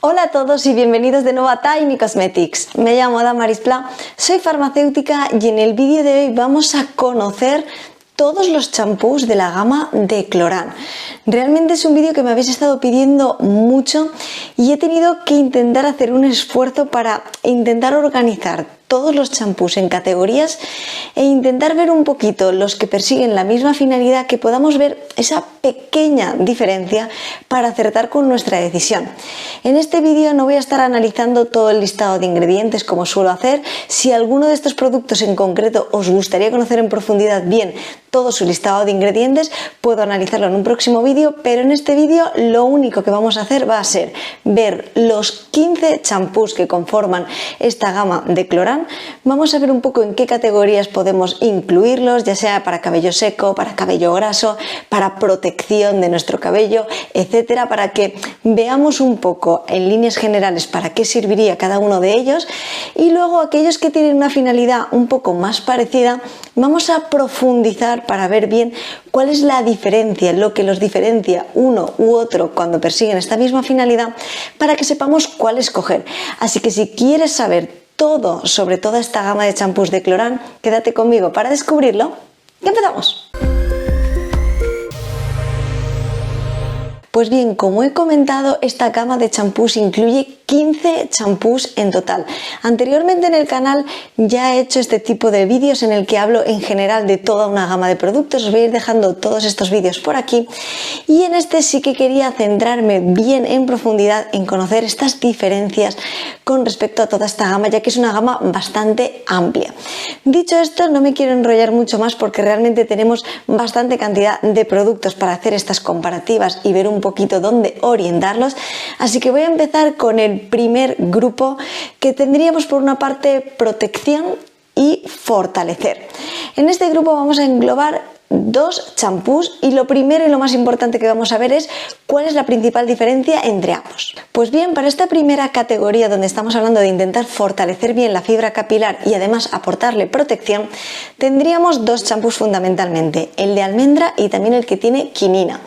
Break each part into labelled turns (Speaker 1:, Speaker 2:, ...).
Speaker 1: Hola a todos y bienvenidos de nuevo a Tiny Cosmetics. Me llamo Damaris Pla, soy farmacéutica y en el vídeo de hoy vamos a conocer todos los champús de la gama de Cloran. Realmente es un vídeo que me habéis estado pidiendo mucho y he tenido que intentar hacer un esfuerzo para intentar organizar todos los champús en categorías e intentar ver un poquito los que persiguen la misma finalidad, que podamos ver esa pequeña diferencia para acertar con nuestra decisión. En este vídeo no voy a estar analizando todo el listado de ingredientes como suelo hacer. Si alguno de estos productos en concreto os gustaría conocer en profundidad bien todo su listado de ingredientes, puedo analizarlo en un próximo vídeo, pero en este vídeo lo único que vamos a hacer va a ser ver los 15 champús que conforman esta gama de Cloran. Vamos a ver un poco en qué categorías podemos incluirlos, ya sea para cabello seco, para cabello graso, para protección de nuestro cabello, etcétera, para que veamos un poco en líneas generales para qué serviría cada uno de ellos, y luego aquellos que tienen una finalidad un poco más parecida vamos a profundizar para ver bien cuál es la diferencia, lo que los diferencia uno u otro cuando persiguen esta misma finalidad, para que sepamos cuál escoger. Así que si quieres saber todo sobre toda esta gama de champús de Cloran, quédate conmigo para descubrirlo y empezamos. Pues bien, como he comentado, esta gama de champús incluye 15 champús en total. Anteriormente en el canal ya he hecho este tipo de vídeos en el que hablo en general de toda una gama de productos. Os voy a ir dejando todos estos vídeos por aquí, y en este sí que quería centrarme bien en profundidad en conocer estas diferencias con respecto a toda esta gama, ya que es una gama bastante amplia. Dicho esto, no me quiero enrollar mucho más porque realmente tenemos bastante cantidad de productos para hacer estas comparativas y ver un poquito dónde orientarlos, así que voy a empezar con el primer grupo, que tendríamos por una parte protección y fortalecer. En este grupo vamos a englobar dos champús, y lo primero y lo más importante que vamos a ver es cuál es la principal diferencia entre ambos. Pues bien, para esta primera categoría, donde estamos hablando de intentar fortalecer bien la fibra capilar y además aportarle protección, tendríamos dos champús fundamentalmente, el de almendra y también el que tiene quinina.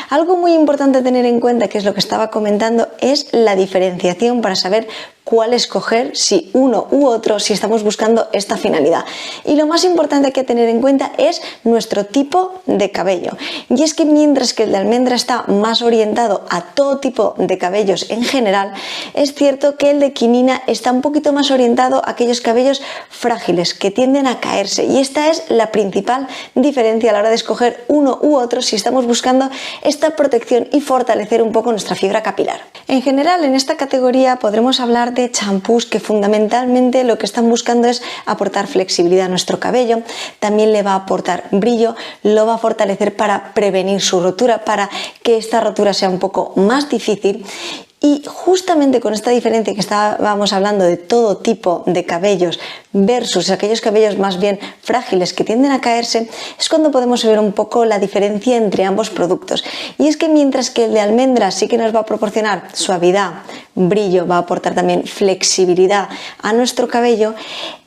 Speaker 1: Algo muy importante a tener en cuenta, que es lo que estaba comentando, es la diferenciación para saber cuál escoger, si uno u otro, si estamos buscando esta finalidad. Y lo más importante que tener en cuenta es nuestro tipo de cabello. Y es que mientras que el de almendra está más orientado a todo tipo de cabellos en general, es cierto que el de quinina está un poquito más orientado a aquellos cabellos frágiles que tienden a caerse. Y esta es la principal diferencia a la hora de escoger uno u otro, si estamos buscando esta protección y fortalecer un poco nuestra fibra capilar. En general, en esta categoría podremos hablar de champús que fundamentalmente lo que están buscando es aportar flexibilidad a nuestro cabello, también le va a aportar brillo, lo va a fortalecer para prevenir su rotura, para que esta rotura sea un poco más difícil. Y justamente con esta diferencia que estábamos hablando de todo tipo de cabellos versus aquellos cabellos más bien frágiles que tienden a caerse, es cuando podemos ver un poco la diferencia entre ambos productos. Y es que mientras que el de almendra sí que nos va a proporcionar suavidad, brillo, va a aportar también flexibilidad a nuestro cabello,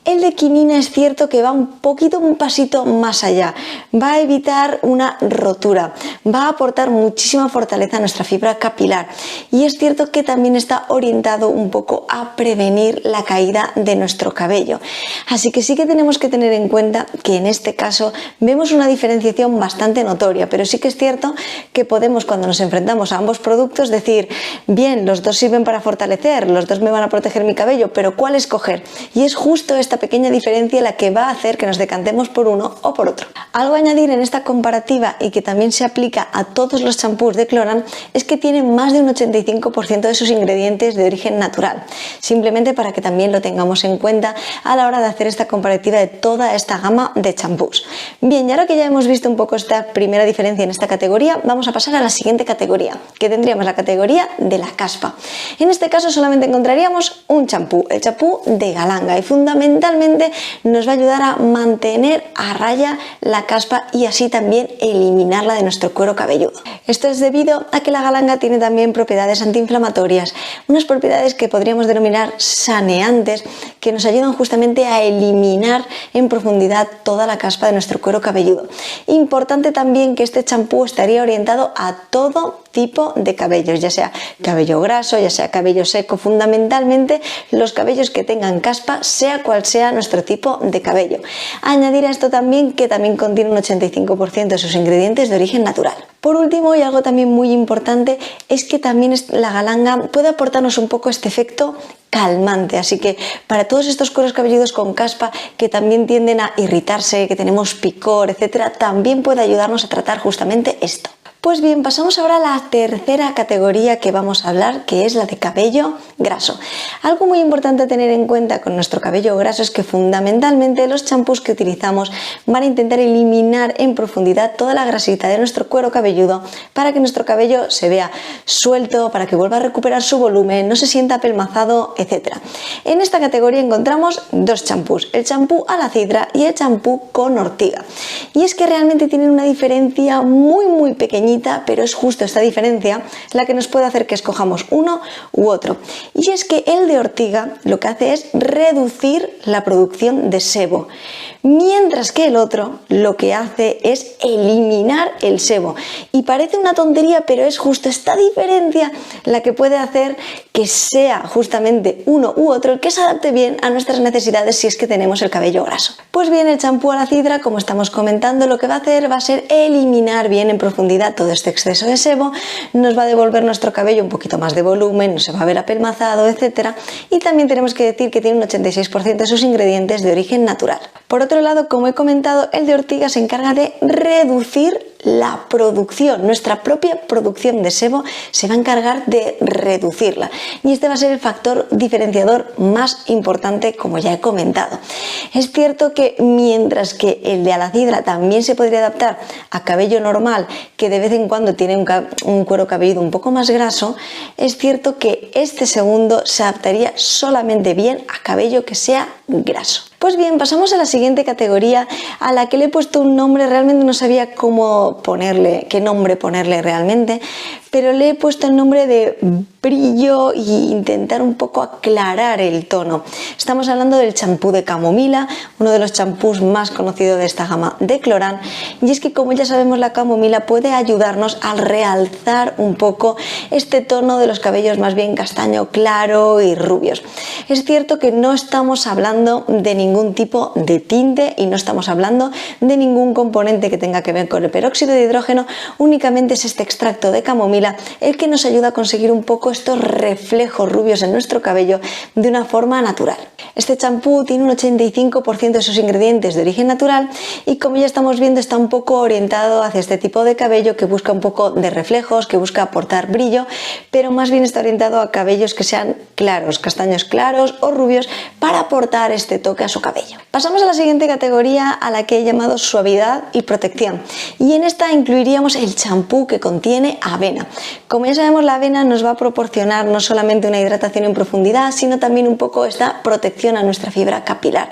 Speaker 1: el de quinina es cierto que va un pasito más allá, va a evitar una rotura, va a aportar muchísima fortaleza a nuestra fibra capilar, y es cierto que también está orientado un poco a prevenir la caída de nuestro cabello. Así que sí que tenemos que tener en cuenta que en este caso vemos una diferenciación bastante notoria, pero sí que es cierto que podemos, cuando nos enfrentamos a ambos productos, decir, bien, los dos sirven para fortalecer, los dos me van a proteger mi cabello, pero ¿cuál escoger? Y es justo esta pequeña diferencia la que va a hacer que nos decantemos por uno o por otro. Algo a añadir en esta comparativa, y que también se aplica a todos los champús de Cloran, es que tienen más de un 85% de sus ingredientes de origen natural, simplemente para que también lo tengamos en cuenta a la hora de hacer esta comparativa de toda esta gama de champús. Bien, y ahora que ya hemos visto un poco esta primera diferencia en esta categoría, vamos a pasar a la siguiente categoría, que tendríamos la categoría de la caspa. En este caso solamente encontraríamos un champú, el champú de Galanga, y fundamentalmente nos va a ayudar a mantener a raya la caspa y así también eliminarla de nuestro cuero cabelludo. Esto es debido a que la Galanga tiene también propiedades antiinflamatorias, unas propiedades que podríamos denominar saneantes, que nos ayudan justamente a eliminar en profundidad toda la caspa de nuestro cuero cabelludo. Importante también que este champú estaría orientado a todo tipo de cabellos, ya sea cabello graso, ya sea cabello seco, fundamentalmente los cabellos que tengan caspa, sea cual sea nuestro tipo de cabello. Añadir a esto también que también contiene un 85% de sus ingredientes de origen natural. Por último, y algo también muy importante, es que también la galanga puede aportarnos un poco este efecto calmante, así que para todos estos cueros cabelludos con caspa que también tienden a irritarse, que tenemos picor, etcétera, también puede ayudarnos a tratar justamente esto. Pues bien, pasamos ahora a la tercera categoría que vamos a hablar, que es la de cabello graso. Algo muy importante a tener en cuenta con nuestro cabello graso es que fundamentalmente los champús que utilizamos van a intentar eliminar en profundidad toda la grasita de nuestro cuero cabelludo para que nuestro cabello se vea suelto, para que vuelva a recuperar su volumen, no se sienta apelmazado, etc. En esta categoría encontramos dos champús, el champú a la cidra y el champú con ortiga. Y es que realmente tienen una diferencia muy pequeñita, pero es justo esta diferencia la que nos puede hacer que escojamos uno u otro. Y es que el de ortiga lo que hace es reducir la producción de sebo, mientras que el otro lo que hace es eliminar el sebo. Y parece una tontería, pero es justo esta diferencia la que puede hacer que sea justamente uno u otro el que se adapte bien a nuestras necesidades si es que tenemos el cabello graso. Pues bien, el champú a la cidra, como estamos comentando, lo que va a hacer va a ser eliminar bien en profundidad todo este exceso de sebo, nos va a devolver nuestro cabello un poquito más de volumen, no se va a ver apelmazado, etc. Y también tenemos que decir que tiene un 86% de sus ingredientes de origen natural. Por otro lado, como he comentado, el de ortiga se encarga de reducir la producción, nuestra propia producción de sebo se va a encargar de reducirla, y este va a ser el factor diferenciador más importante, como ya he comentado. Es cierto que mientras que el de a la cidra también se podría adaptar a cabello normal que de vez en cuando tiene un cuero cabelludo un poco más graso, es cierto que este segundo se adaptaría solamente bien a cabello que sea graso. Pues bien, pasamos a la siguiente categoría, a la que le he puesto un nombre, realmente no sabía cómo ponerle, qué nombre ponerle realmente, pero le he puesto el nombre de brillo e intentar un poco aclarar el tono. Estamos hablando del champú de camomila, uno de los champús más conocidos de esta gama de Clorant, y es que, como ya sabemos, la camomila puede ayudarnos a realzar un poco este tono de los cabellos más bien castaño claro y rubios. Es cierto que no estamos hablando de ningún tipo de tinte y no estamos hablando de ningún componente que tenga que ver con el peróxido de hidrógeno, únicamente es este extracto de camomila el que nos ayuda a conseguir un poco estos reflejos rubios en nuestro cabello de una forma natural. Este champú tiene un 85% de sus ingredientes de origen natural y, como ya estamos viendo, está un poco orientado hacia este tipo de cabello que busca un poco de reflejos, que busca aportar brillo, pero más bien está orientado a cabellos que sean claros, castaños claros o rubios, para aportar este toque a su cabello. Pasamos a la siguiente categoría, a la que he llamado suavidad y protección, y en esta incluiríamos el champú que contiene avena. Como ya sabemos, la avena nos va a proporcionar no solamente una hidratación en profundidad, sino también un poco esta protección a nuestra fibra capilar.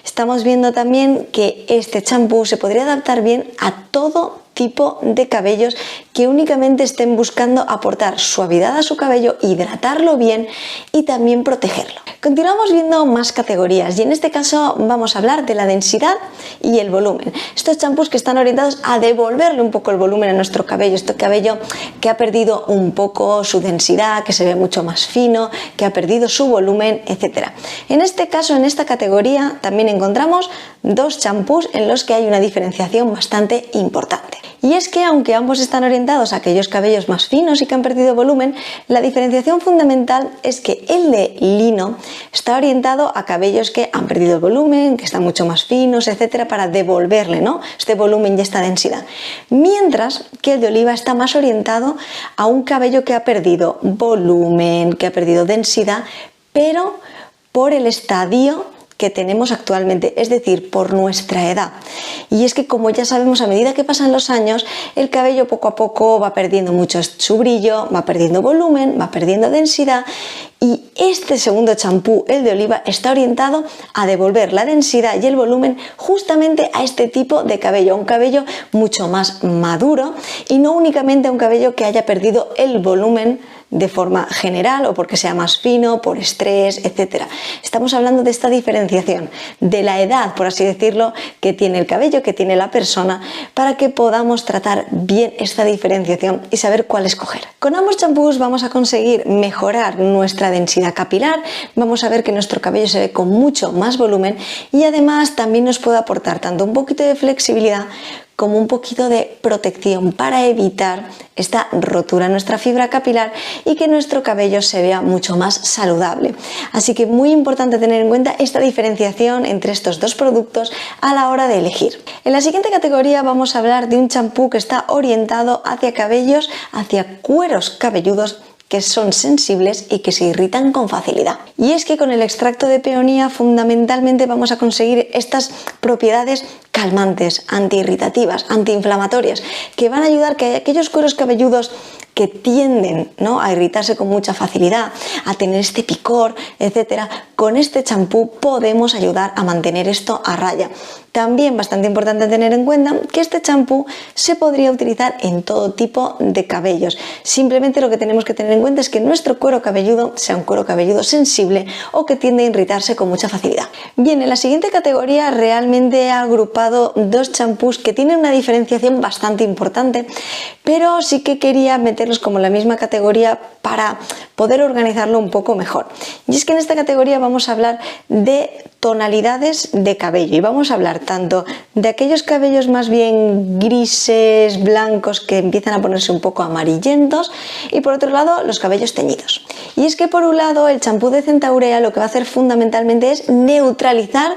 Speaker 1: Estamos viendo también que este champú se podría adaptar bien a todo tipo de cabellos que únicamente estén buscando aportar suavidad a su cabello, hidratarlo bien y también protegerlo. Continuamos viendo más categorías y en este caso vamos a hablar de la densidad y el volumen. Estos champús que están orientados a devolverle un poco el volumen a nuestro cabello, este cabello que ha perdido un poco su densidad, que se ve mucho más fino, que ha perdido su volumen, etc. En este caso, en esta categoría, también encontramos dos champús en los que hay una diferenciación bastante importante. Y es que, aunque ambos están orientados a aquellos cabellos más finos y que han perdido volumen, la diferenciación fundamental es que el de lino está orientado a cabellos que han perdido volumen, que están mucho más finos, etcétera, para devolverle, ¿no?, este volumen y esta densidad. Mientras que el de oliva está más orientado a un cabello que ha perdido volumen, que ha perdido densidad, pero por el estadio que tenemos actualmente, es decir, por nuestra edad. Y es que, como ya sabemos, a medida que pasan los años, el cabello poco a poco va perdiendo mucho su brillo, va perdiendo volumen, va perdiendo densidad, y este segundo champú, el de oliva, está orientado a devolver la densidad y el volumen justamente a este tipo de cabello, un cabello mucho más maduro y no únicamente a un cabello que haya perdido el volumen de forma general o porque sea más fino, por estrés, etc. Estamos hablando de esta diferenciación, de la edad, por así decirlo, que tiene el cabello, que tiene la persona, para que podamos tratar bien esta diferenciación y saber cuál escoger. Con ambos champús vamos a conseguir mejorar nuestra densidad capilar, vamos a ver que nuestro cabello se ve con mucho más volumen y además también nos puede aportar tanto un poquito de flexibilidad como un poquito de protección para evitar esta rotura en nuestra fibra capilar y que nuestro cabello se vea mucho más saludable. Así que muy importante tener en cuenta esta diferenciación entre estos dos productos a la hora de elegir. En la siguiente categoría vamos a hablar de un champú que está orientado hacia cabellos, hacia cueros cabelludos que son sensibles y que se irritan con facilidad. Y es que con el extracto de peonía fundamentalmente vamos a conseguir estas propiedades calmantes, antiirritativas, antiinflamatorias, que van a ayudar que aquellos cueros cabelludos que tienden, ¿no?, a irritarse con mucha facilidad, a tener este picor, etcétera, con este champú podemos ayudar a mantener esto a raya. También bastante importante tener en cuenta que este champú se podría utilizar en todo tipo de cabellos. Simplemente lo que tenemos que tener en cuenta es que nuestro cuero cabelludo sea un cuero cabelludo sensible o que tiende a irritarse con mucha facilidad. Bien, en la siguiente categoría realmente he agrupado dos champús que tienen una diferenciación bastante importante, pero sí que quería meterlos como en la misma categoría para poder organizarlo un poco mejor. Y es que en esta categoría vamos a hablar de tonalidades de cabello y vamos a hablar tanto de aquellos cabellos más bien grises, blancos, que empiezan a ponerse un poco amarillentos, y por otro lado los cabellos teñidos. Y es que por un lado el champú de Centaurea lo que va a hacer fundamentalmente es neutralizar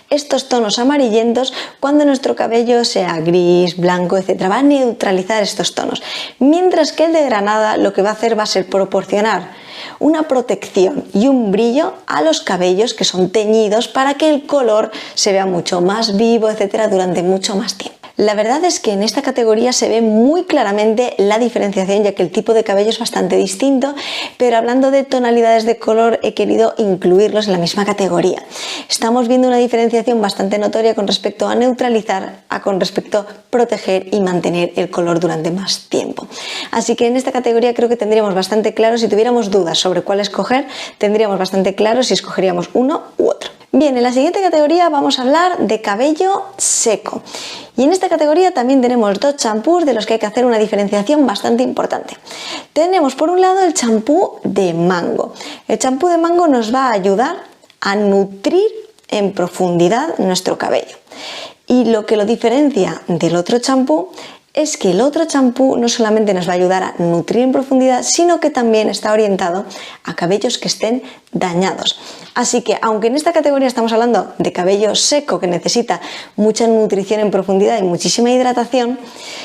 Speaker 1: estos tonos amarillentos cuando nuestro cabello sea gris, blanco, etc. Va a neutralizar estos tonos, mientras que el de Granada lo que va a hacer va a ser proporcionar una protección y un brillo a los cabellos que son teñidos para que el color se vea mucho más vivo, etcétera, durante mucho más tiempo. La verdad es que en esta categoría se ve muy claramente la diferenciación, ya que el tipo de cabello es bastante distinto, pero hablando de tonalidades de color he querido incluirlos en la misma categoría. Estamos viendo una diferenciación bastante notoria con respecto a neutralizar, con respecto a proteger y mantener el color durante más tiempo. Así que en esta categoría creo que tendríamos bastante claro, si tuviéramos dudas sobre cuál escoger, tendríamos bastante claro si escogeríamos uno u otro. Bien, en la siguiente categoría vamos a hablar de cabello seco. Y en esta categoría también tenemos dos champús de los que hay que hacer una diferenciación bastante importante. Tenemos por un lado el champú de mango. El champú de mango nos va a ayudar a nutrir en profundidad nuestro cabello. Y lo que lo diferencia del otro champú es que el otro champú no solamente nos va a ayudar a nutrir en profundidad, sino que también está orientado a cabellos que estén dañados. Así que, aunque en esta categoría estamos hablando de cabello seco que necesita mucha nutrición en profundidad y muchísima hidratación,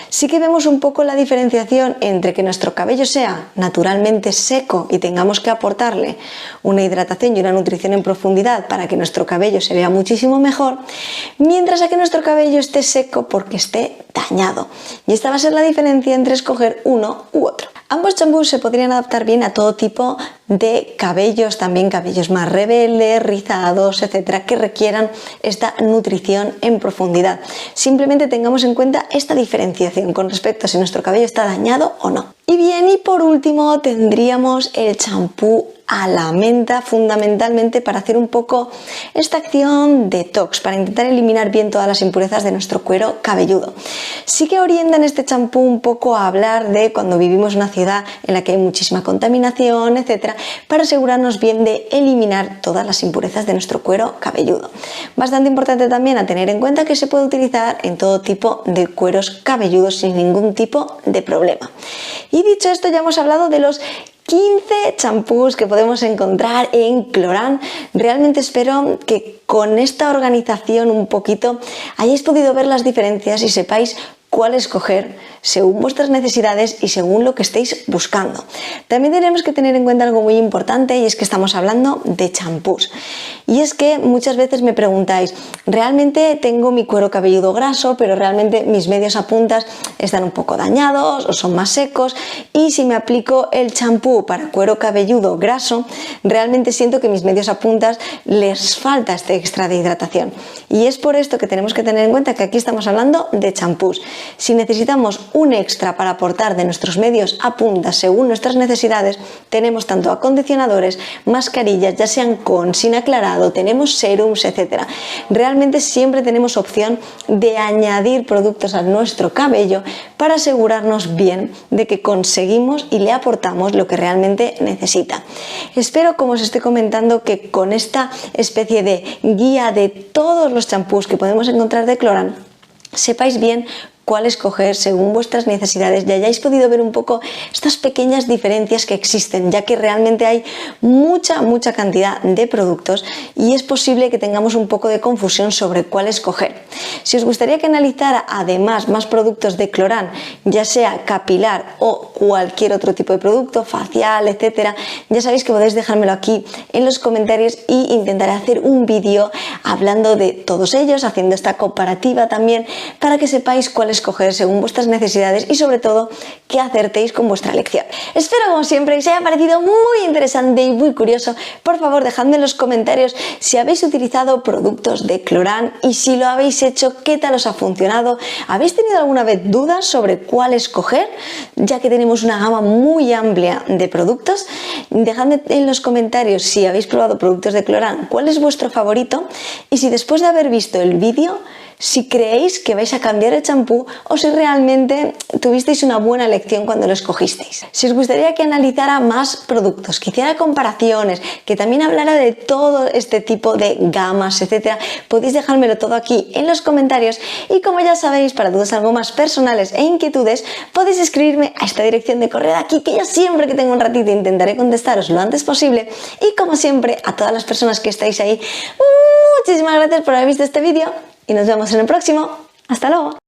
Speaker 1: sí que vemos un poco la diferenciación entre que nuestro cabello sea naturalmente seco y tengamos que aportarle una hidratación y una nutrición en profundidad para que nuestro cabello se vea muchísimo mejor, mientras a que nuestro cabello esté seco porque esté dañado. Y esta va a ser la diferencia entre escoger uno u otro. Ambos champús se podrían adaptar bien a todo tipo de cabellos, también cabellos más rebeldes, rizados, etcétera, que requieran esta nutrición en profundidad. Simplemente tengamos en cuenta esta diferenciación con respecto a si nuestro cabello está dañado o no. Y bien, y por último tendríamos el champú a la menta, fundamentalmente para hacer un poco esta acción detox, para intentar eliminar bien todas las impurezas de nuestro cuero cabelludo. Sí que orientan este champú un poco a hablar de cuando vivimos en una ciudad en la que hay muchísima contaminación, etcétera, para asegurarnos bien de eliminar todas las impurezas de nuestro cuero cabelludo. Bastante importante también a tener en cuenta que se puede utilizar en todo tipo de cueros cabelludos sin ningún tipo de problema. Y dicho esto, ya hemos hablado de los 15 champús que podemos encontrar en Clorant. Realmente espero que con esta organización un poquito hayáis podido ver las diferencias y sepáis cuál escoger según vuestras necesidades y según lo que estéis buscando. También tenemos que tener en cuenta algo muy importante, y es que estamos hablando de champús. Y es que muchas veces me preguntáis, realmente tengo mi cuero cabelludo graso, pero realmente mis medios a puntas están un poco dañados o son más secos, y si me aplico el champú para cuero cabelludo graso, realmente siento que mis medios a puntas les falta este extra de hidratación. Y es por esto que tenemos que tener en cuenta que aquí estamos hablando de champús. Si necesitamos un extra para aportar de nuestros medios a punta según nuestras necesidades, tenemos tanto acondicionadores, mascarillas, ya sean con, sin aclarado, tenemos serums, etc. Realmente siempre tenemos opción de añadir productos a nuestro cabello para asegurarnos bien de que conseguimos y le aportamos lo que realmente necesita. Espero, como os estoy comentando, que con esta especie de guía de todos los champús que podemos encontrar de Cloran sepáis bien cuál escoger según vuestras necesidades y hayáis podido ver un poco estas pequeñas diferencias que existen, ya que realmente hay mucha cantidad de productos y es posible que tengamos un poco de confusión sobre cuál escoger. Si os gustaría que analizara además más productos de Cloran, ya sea capilar o cualquier otro tipo de producto, facial, etcétera, ya sabéis que podéis dejármelo aquí en los comentarios y intentaré hacer un vídeo hablando de todos ellos, haciendo esta comparativa también, para que sepáis cuál escoger según vuestras necesidades y sobre todo que acertéis con vuestra elección. Espero, como siempre, que os haya parecido muy interesante y muy curioso. Por favor, dejadme en los comentarios si habéis utilizado productos de Cloran y si lo habéis hecho, qué tal os ha funcionado. ¿Habéis tenido alguna vez dudas sobre cuál escoger? Ya que tenemos una gama muy amplia de productos, dejadme en los comentarios si habéis probado productos de Cloran, cuál es vuestro favorito y si después de haber visto el vídeo, si creéis que vais a cambiar el champú o si realmente tuvisteis una buena elección cuando lo escogisteis. Si os gustaría que analizara más productos, que hiciera comparaciones, que también hablara de todo este tipo de gamas, etcétera, podéis dejármelo todo aquí en los comentarios y, como ya sabéis, para dudas algo más personales e inquietudes, podéis escribirme a esta dirección de correo de aquí, que yo siempre que tengo un ratito intentaré contestaros lo antes posible. Y como siempre, a todas las personas que estáis ahí, muchísimas gracias por haber visto este vídeo. Y nos vemos en el próximo. ¡Hasta luego!